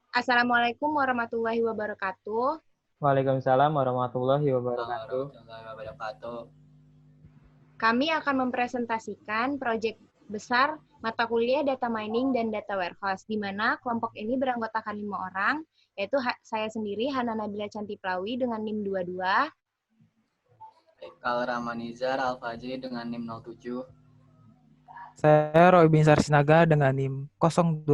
Assalamualaikum warahmatullahi wabarakatuh. Waalaikumsalam warahmatullahi wabarakatuh. Warahmatullahi wabarakatuh. Kami akan mempresentasikan proyek besar mata kuliah Data Mining dan Data Warehouse, di mana kelompok ini beranggotakan 5 orang, yaitu saya sendiri, Hana Nabila Cantiplawi dengan NIM 22, Ekal Ramanizar Al-Fajri dengan NIM 07. Saya Roy Binsar Sinaga dengan NIM 012.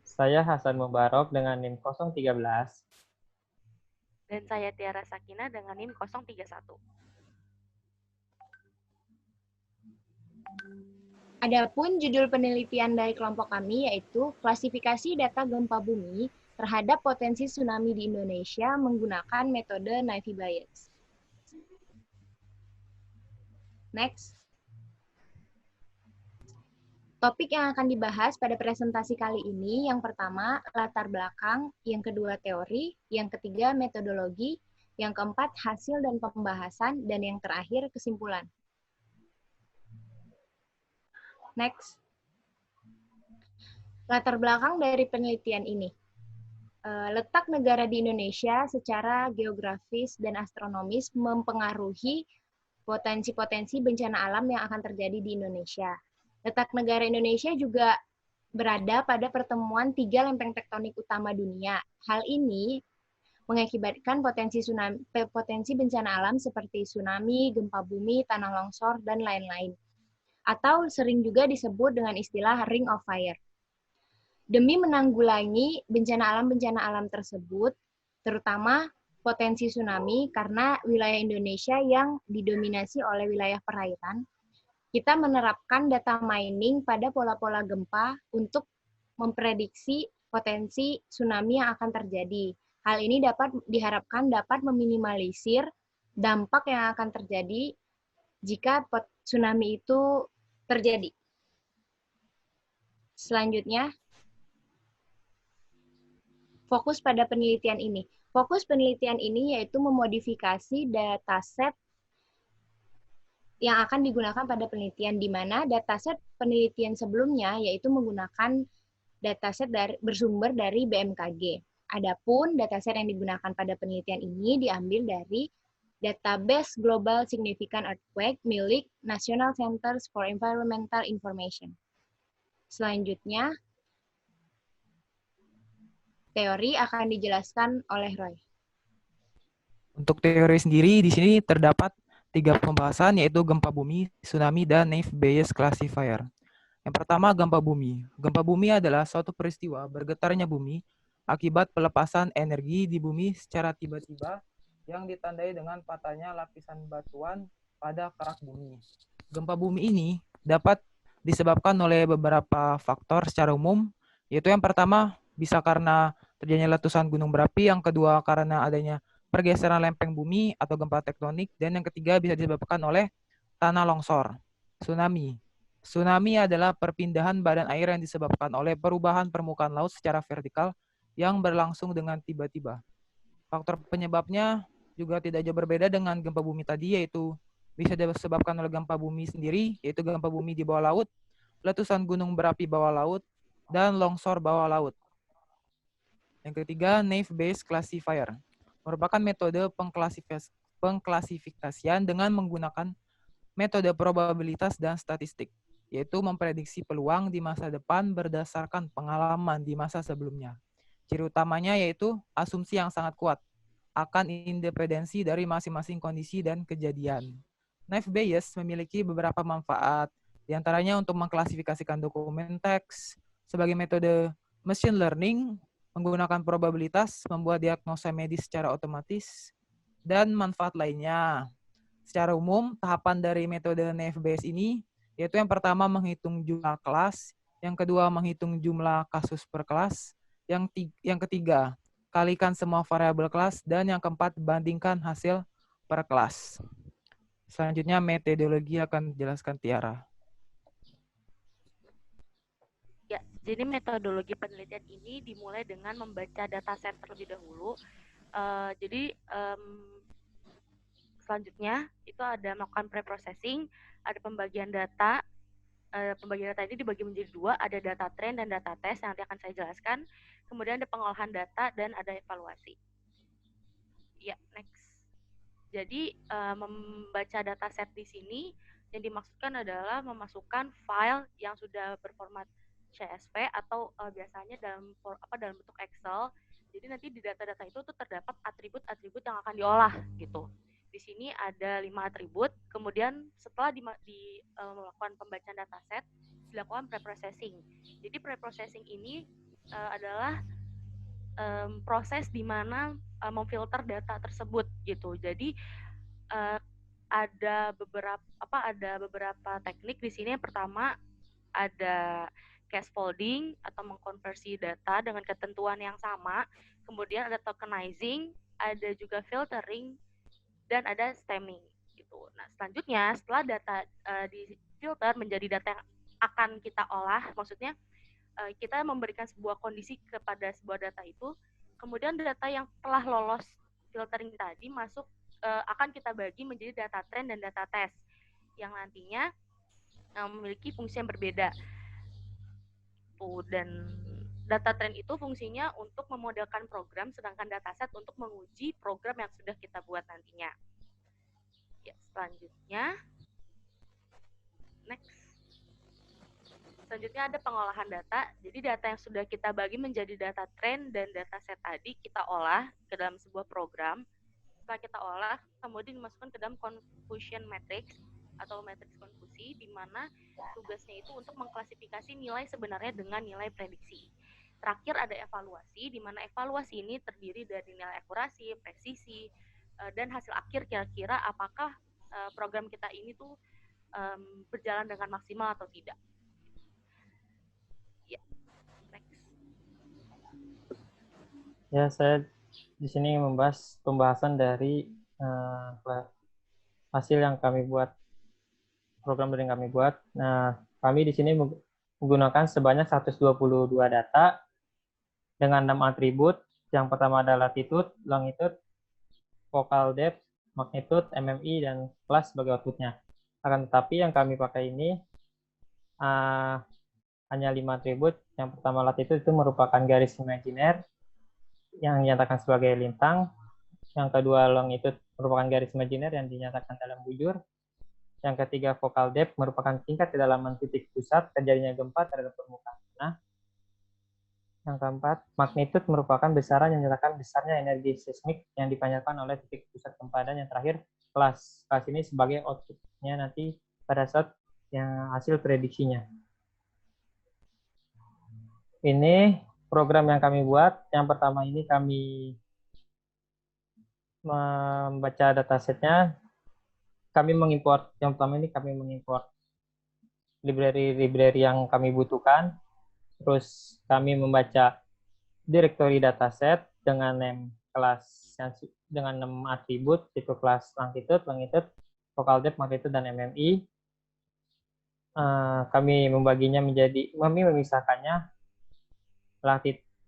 Saya Hasan Mubarok dengan NIM 013. Dan saya Tiara Sakina dengan NIM 031. Adapun judul penelitian dari kelompok kami yaitu klasifikasi data gempa bumi terhadap potensi tsunami di Indonesia menggunakan metode Naive Bayes. Next. Topik yang akan dibahas pada presentasi kali ini, yang pertama latar belakang, yang kedua teori, yang ketiga metodologi, yang keempat hasil dan pembahasan, dan yang terakhir kesimpulan. Next. Latar belakang dari penelitian ini. Letak negara di Indonesia secara geografis dan astronomis mempengaruhi potensi-potensi bencana alam yang akan terjadi di Indonesia. Letak negara Indonesia juga berada pada pertemuan 3 lempeng tektonik utama dunia. Hal ini mengakibatkan potensi bencana alam seperti tsunami, gempa bumi, tanah longsor, dan lain-lain. Atau sering juga disebut dengan istilah Ring of Fire. Demi menanggulangi bencana alam tersebut, terutama potensi tsunami karena wilayah Indonesia yang didominasi oleh wilayah perairan, kita menerapkan data mining pada pola-pola gempa untuk memprediksi potensi tsunami yang akan terjadi. Hal ini diharapkan dapat meminimalisir dampak yang akan terjadi jika tsunami itu terjadi. Selanjutnya, fokus pada penelitian ini. Fokus penelitian ini yaitu memodifikasi dataset yang akan digunakan pada penelitian, di mana dataset penelitian sebelumnya yaitu menggunakan dataset bersumber dari BMKG. Adapun dataset yang digunakan pada penelitian ini diambil dari database Global Significant Earthquake milik National Centers for Environmental Information. Selanjutnya, teori akan dijelaskan oleh Roy. Untuk teori sendiri di sini terdapat 3 pembahasan yaitu gempa bumi, tsunami, dan Naive Bayes classifier. Yang pertama, gempa bumi. Gempa bumi adalah suatu peristiwa bergetarnya bumi akibat pelepasan energi di bumi secara tiba-tiba yang ditandai dengan patahnya lapisan batuan pada kerak bumi. Gempa bumi ini dapat disebabkan oleh beberapa faktor secara umum, yaitu yang pertama bisa karena terjadinya letusan gunung berapi, yang kedua karena adanya pergeseran lempeng bumi atau gempa tektonik, dan yang ketiga bisa disebabkan oleh tanah longsor. Tsunami. Tsunami adalah perpindahan badan air yang disebabkan oleh perubahan permukaan laut secara vertikal yang berlangsung dengan tiba-tiba. Faktor penyebabnya juga tidak jauh berbeda dengan gempa bumi tadi, yaitu bisa disebabkan oleh gempa bumi sendiri, yaitu gempa bumi di bawah laut, letusan gunung berapi bawah laut, dan longsor bawah laut. Yang ketiga, Naive Bayes classifier merupakan metode pengklasifikasian dengan menggunakan metode probabilitas dan statistik, yaitu memprediksi peluang di masa depan berdasarkan pengalaman di masa sebelumnya. Ciri utamanya yaitu asumsi yang sangat kuat akan independensi dari masing-masing kondisi dan kejadian. Naive Bayes memiliki beberapa manfaat, diantaranya untuk mengklasifikasikan dokumen teks sebagai metode machine learning, menggunakan probabilitas, membuat diagnosa medis secara otomatis, dan manfaat lainnya. Secara umum, tahapan dari metode Naive Bayes ini yaitu yang pertama menghitung jumlah kelas, yang kedua menghitung jumlah kasus per kelas, yang ketiga kalikan semua variabel kelas, dan yang keempat bandingkan hasil per kelas. Selanjutnya metodologi akan dijelaskan Tiara. Ya, jadi metodologi penelitian ini dimulai dengan membaca dataset terlebih dahulu. Selanjutnya itu ada melakukan pre-processing, ada pembagian data, pembagian data ini dibagi menjadi dua, ada data train dan data test yang nanti akan saya jelaskan. Kemudian ada pengolahan data dan ada evaluasi. Ya, next. Jadi membaca dataset di sini yang dimaksudkan adalah memasukkan file yang sudah berformat CSV atau biasanya dalam bentuk Excel. Jadi nanti di data-data itu tuh terdapat atribut-atribut yang akan diolah gitu. Di sini ada 5 atribut. Kemudian setelah melakukan pembacaan dataset, dilakukan preprocessing. Jadi preprocessing ini adalah proses di mana memfilter data tersebut gitu. Jadi ada beberapa teknik di sini. Yang pertama ada scaffolding atau mengkonversi data dengan ketentuan yang sama. Kemudian ada tokenizing, ada juga filtering, dan ada stemming gitu. Nah, selanjutnya setelah data difilter menjadi data yang akan kita olah, maksudnya kita memberikan sebuah kondisi kepada sebuah data itu, kemudian data yang telah lolos filtering tadi masuk akan kita bagi menjadi data trend dan data test yang nantinya memiliki fungsi yang berbeda. Dan data trend itu fungsinya untuk memodelkan program, sedangkan dataset untuk menguji program yang sudah kita buat nantinya. Ya, selanjutnya, next. Selanjutnya ada pengolahan data. Jadi data yang sudah kita bagi menjadi data trend dan dataset tadi kita olah ke dalam sebuah program. Setelah kita olah, kemudian dimasukkan ke dalam confusion matrix atau matriks konfusi, di mana tugasnya itu untuk mengklasifikasi nilai sebenarnya dengan nilai prediksi. Terakhir ada evaluasi, di mana evaluasi ini terdiri dari nilai akurasi, presisi, dan hasil akhir kira-kira apakah program kita ini tuh berjalan dengan maksimal atau tidak. Ya, next. Ya, saya di sini membahas pembahasan dari hasil yang kami buat, program yang kami buat. Nah, kami di sini menggunakan sebanyak 122 data dengan 6 atribut. Yang pertama adalah latitude, longitude, focal depth, magnitude, MMI, dan kelas sebagai outputnya. Akan tetapi yang kami pakai ini hanya 5 atribut. Yang pertama latitude itu merupakan garis imajiner yang dinyatakan sebagai lintang. Yang kedua longitude merupakan garis imajiner yang dinyatakan dalam bujur. Yang ketiga focal depth merupakan tingkat kedalaman titik pusat terjadinya gempa terhadap permukaan tanah. Yang keempat, magnitude merupakan besaran yang dinyatakan besarnya energi seismik yang dipancarkan oleh titik pusat gempa. Dan yang terakhir, kelas. Kelas ini sebagai outputnya nanti pada saat yang hasil prediksinya. Ini program yang kami buat. Yang pertama ini kami membaca datasetnya. Kami mengimport, yang pertama ini kami mengimport library yang kami butuhkan. Terus kami membaca directory dataset dengan name kelas dengan 6 atribut, itu kelas longitude, focal depth, magnitude, dan MMI. Kami membaginya menjadi, kami memisahkannya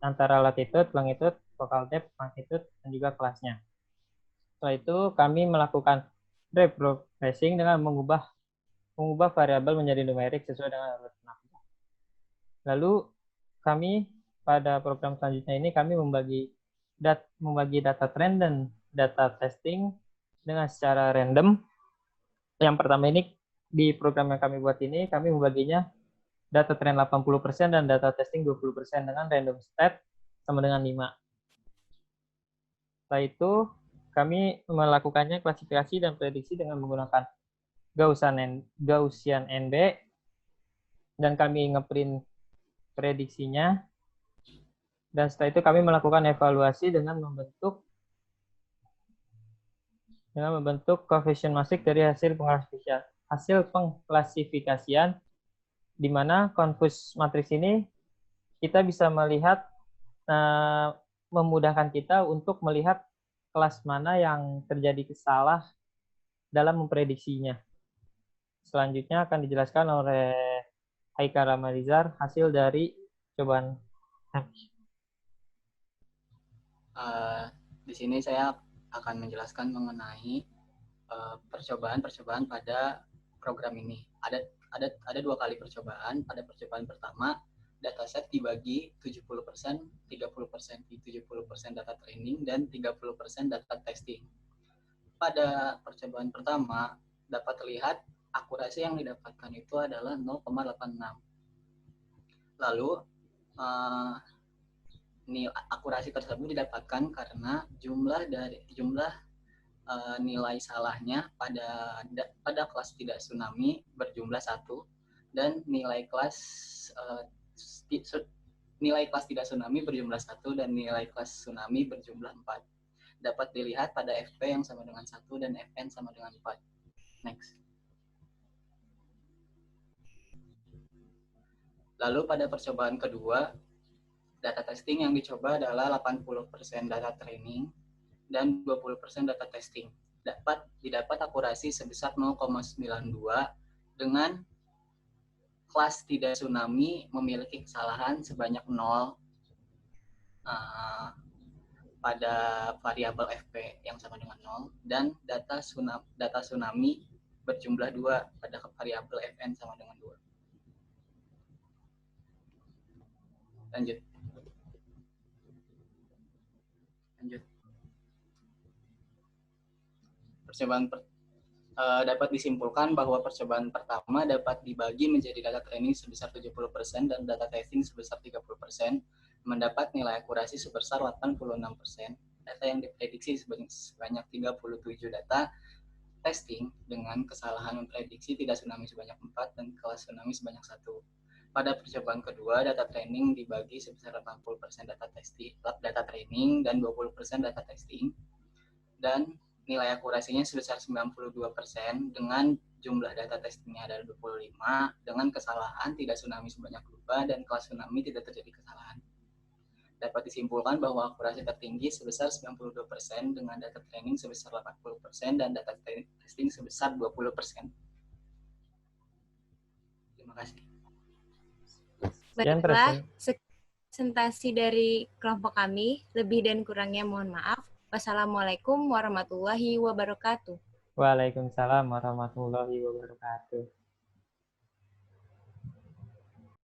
antara latitude, longitude, focal depth, magnitude, dan juga kelasnya. Setelah itu kami melakukan reprocessing dengan mengubah variabel menjadi numerik sesuai dengan urut nafas. Lalu kami pada program selanjutnya ini kami membagi data trend dan data testing dengan secara random. Yang pertama ini di program yang kami buat ini kami membaginya data trend 80% dan data testing 20% dengan random stat sama dengan 5. Setelah itu kami melakukannya klasifikasi dan prediksi dengan menggunakan Gaussian NB, dan kami ngeprint prediksinya. Dan setelah itu kami melakukan evaluasi dengan membentuk coefficient matrix dari hasil pengklasifikasian, di mana confuse matrix ini kita bisa melihat, memudahkan kita untuk melihat kelas mana yang terjadi salah dalam memprediksinya. Selanjutnya akan dijelaskan oleh Haikal Ramalizar hasil dari cobaan. Di sini saya akan menjelaskan mengenai percobaan pada program ini. ada 2 kali percobaan. Pada percobaan pertama, dataset dibagi 70%, 30% di 70% data training dan 30% data testing. Pada percobaan pertama, dapat terlihat akurasi yang didapatkan itu adalah 0,86. Lalu, akurasi tersebut didapatkan karena jumlah nilai salahnya pada kelas tidak tsunami berjumlah 1 dan nilai kelas tidak tsunami berjumlah 1 dan nilai kelas tsunami berjumlah 4. Dapat dilihat pada FP yang sama dengan 1 dan FN sama dengan 4. Next. Lalu pada percobaan kedua, data testing yang dicoba adalah 80% data training dan 20% data testing. Didapat akurasi sebesar 0,92 dengan kelas tidak tsunami memiliki kesalahan sebanyak 0 pada variabel FP yang sama dengan 0 dan data tsunami berjumlah 2 pada variabel FN sama dengan 2. Lanjut. Dapat disimpulkan bahwa percobaan pertama dapat dibagi menjadi data training sebesar 70% dan data testing sebesar 30%, mendapat nilai akurasi sebesar 86%. Data yang diprediksi sebanyak 37 data testing dengan kesalahan memprediksi tidak tsunami sebanyak 4 dan kelas tsunami sebanyak 1. Pada percobaan kedua, data training dibagi sebesar 80% data training dan 20% data testing, dan nilai akurasinya sebesar 92% dengan jumlah data testingnya ada 25 dengan kesalahan tidak tsunami sebanyak 2 dan kelas tsunami tidak terjadi kesalahan. Dapat disimpulkan bahwa akurasi tertinggi sebesar 92% dengan data training sebesar 80% dan data testing sebesar 20%. Terima kasih. Baiklah, presentasi dari kelompok kami. Lebih dan kurangnya mohon maaf. Wassalamualaikum warahmatullahi wabarakatuh. Waalaikumsalam warahmatullahi wabarakatuh.